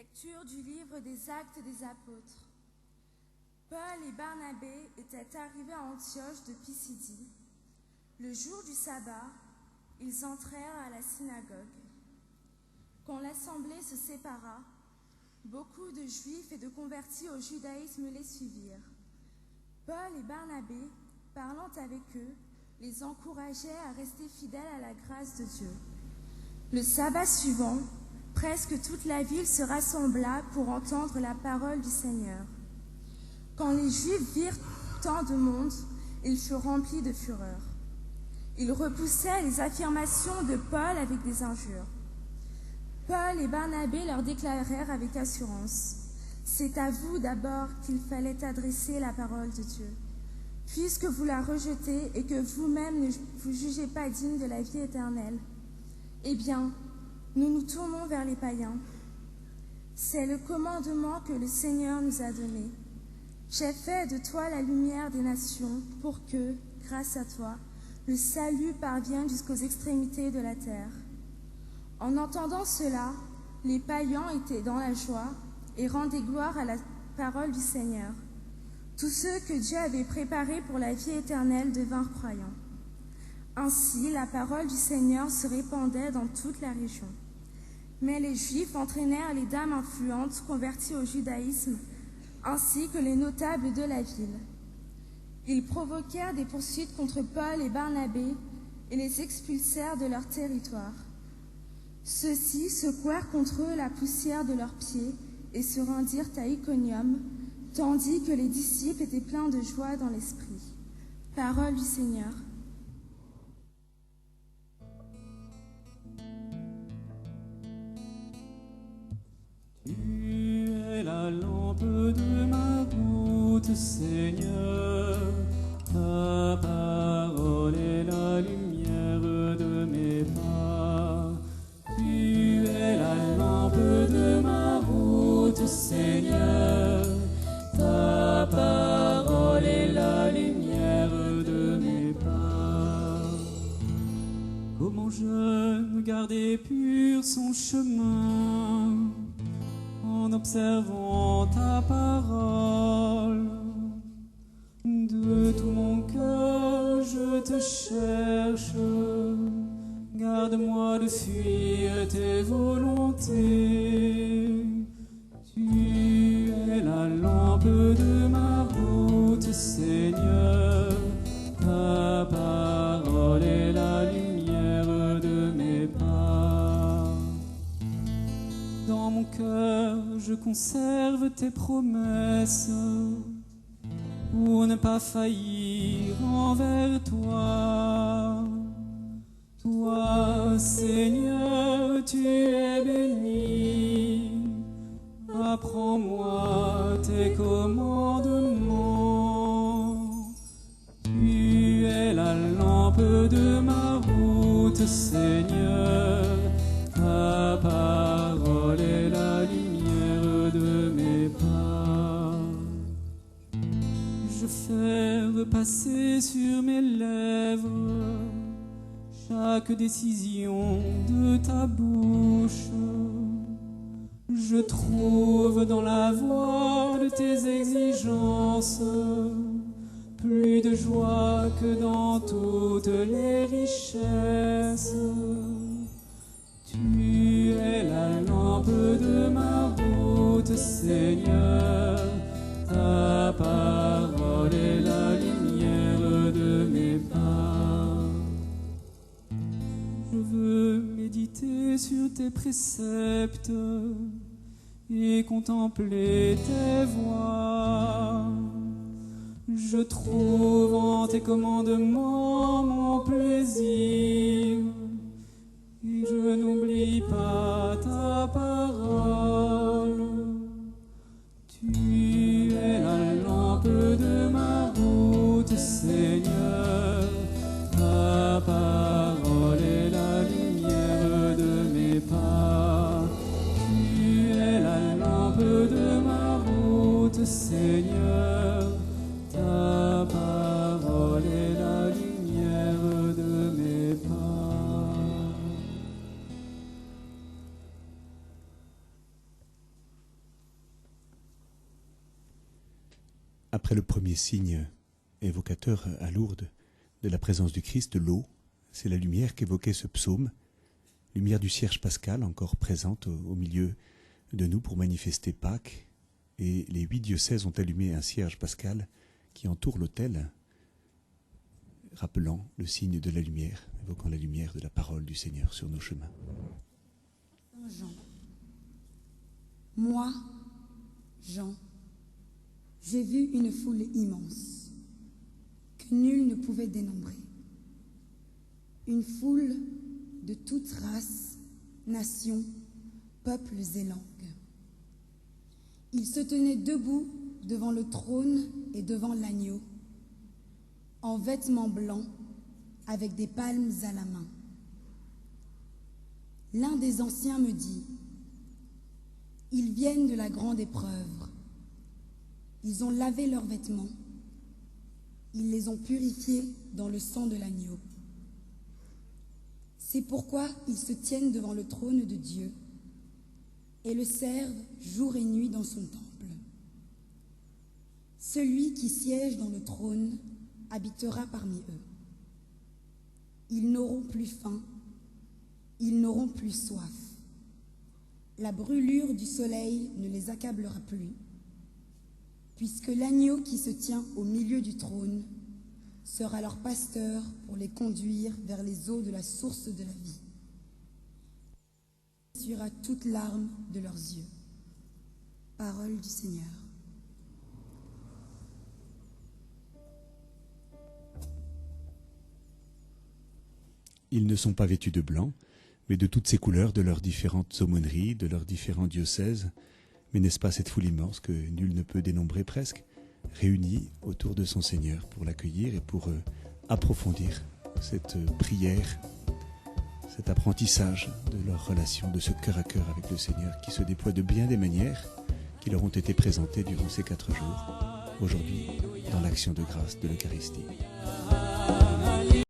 Lecture du livre des Actes des Apôtres. Paul et Barnabé étaient arrivés à Antioche de Pisidie. Le jour du sabbat, ils entrèrent à la synagogue. Quand l'assemblée se sépara, beaucoup de Juifs et de convertis au judaïsme les suivirent. Paul et Barnabé, parlant avec eux, les encourageaient à rester fidèles à la grâce de Dieu. Le sabbat suivant, presque toute la ville se rassembla pour entendre la parole du Seigneur. Quand les Juifs virent tant de monde, ils furent remplis de fureur. Ils repoussaient les affirmations de Paul avec des injures. Paul et Barnabé leur déclarèrent avec assurance: « C'est à vous d'abord qu'il fallait adresser la parole de Dieu. Puisque vous la rejetez et que vous-même ne vous jugez pas digne de la vie éternelle, eh bien, nous nous tournons vers les païens. C'est le commandement que le Seigneur nous a donné. J'ai fait de toi la lumière des nations pour que, grâce à toi, le salut parvienne jusqu'aux extrémités de la terre. » En entendant cela, les païens étaient dans la joie et rendaient gloire à la parole du Seigneur. Tous ceux que Dieu avait préparés pour la vie éternelle devinrent croyants. Ainsi, la parole du Seigneur se répandait dans toute la région. Mais les Juifs entraînèrent les dames influentes converties au judaïsme, ainsi que les notables de la ville. Ils provoquèrent des poursuites contre Paul et Barnabé et les expulsèrent de leur territoire. Ceux-ci secouèrent contre eux la poussière de leurs pieds et se rendirent à Iconium, tandis que les disciples étaient pleins de joie dans l'esprit. Parole du Seigneur. Tu es la lampe de ma route, Seigneur. Ta parole est la lumière de mes pas. Tu es la lampe de ma route, Seigneur. Ta parole est la lumière de mes pas. Comment jeune garder pur son chemin en observant ta parole. De tout mon cœur je te cherche, garde-moi de fuir tes volontés. Tu es la lampe de ma route, Seigneur. Ta parole est la lumière de mes pas. Dans mon cœur, je conserve tes promesses pour ne pas faillir envers toi. Toi, Seigneur, tu es béni. Apprends-moi tes commandements. Tu es la lampe de ma route, Seigneur. Ta parole est la lumière de mes pas. Je fais repasser sur mes lèvres chaque décision de ta bouche. Je trouve dans la voie de tes exigences plus de joie que dans toutes les richesses. Tu es la lampe de ma route, Seigneur. Ta parole est la lumière de mes pas. Je veux méditer sur tes préceptes et contempler tes voies. Je trouve en tes commandements mon plaisir. Et je n'oublie pas ta parole. Tu es la lampe de ma route, Seigneur. Ta parole est la lumière de mes pas. Tu es la lampe de ma route, Seigneur. Ta parole est la lumière de mes pas. Après le premier signe évocateur à Lourdes de la présence du Christ, l'eau, c'est la lumière qu'évoquait ce psaume, lumière du cierge pascal encore présente au milieu de nous pour manifester Pâques. Et les 8 diocèses ont allumé un cierge pascal qui entoure l'autel, rappelant le signe de la lumière, évoquant la lumière de la parole du Seigneur sur nos chemins. Saint Jean. Moi, Jean, j'ai vu une foule immense que nul ne pouvait dénombrer. Une foule de toutes races, nations, peuples et langues. Ils se tenaient debout devant le trône et devant l'agneau, en vêtements blancs, avec des palmes à la main. L'un des anciens me dit, « Ils viennent de la grande épreuve. Ils ont lavé leurs vêtements. Ils les ont purifiés dans le sang de l'agneau. C'est pourquoi ils se tiennent devant le trône de Dieu et le servent jour et nuit dans son temple. Celui qui siège dans le trône habitera parmi eux. Ils n'auront plus faim, ils n'auront plus soif. La brûlure du soleil ne les accablera plus, puisque l'agneau qui se tient au milieu du trône sera leur pasteur pour les conduire vers les eaux de la source de la vie. Il essuiera toute larme de leurs yeux. Parole du Seigneur. Ils ne sont pas vêtus de blanc, mais de toutes ces couleurs, de leurs différentes aumôneries, de leurs différents diocèses. Mais n'est-ce pas cette foule immense que nul ne peut dénombrer presque, réunie autour de son Seigneur pour l'accueillir et pour approfondir cette prière, cet apprentissage de leur relation, de ce cœur à cœur avec le Seigneur qui se déploie de bien des manières qui leur ont été présentées durant ces 4 jours, aujourd'hui dans l'action de grâce de l'Eucharistie.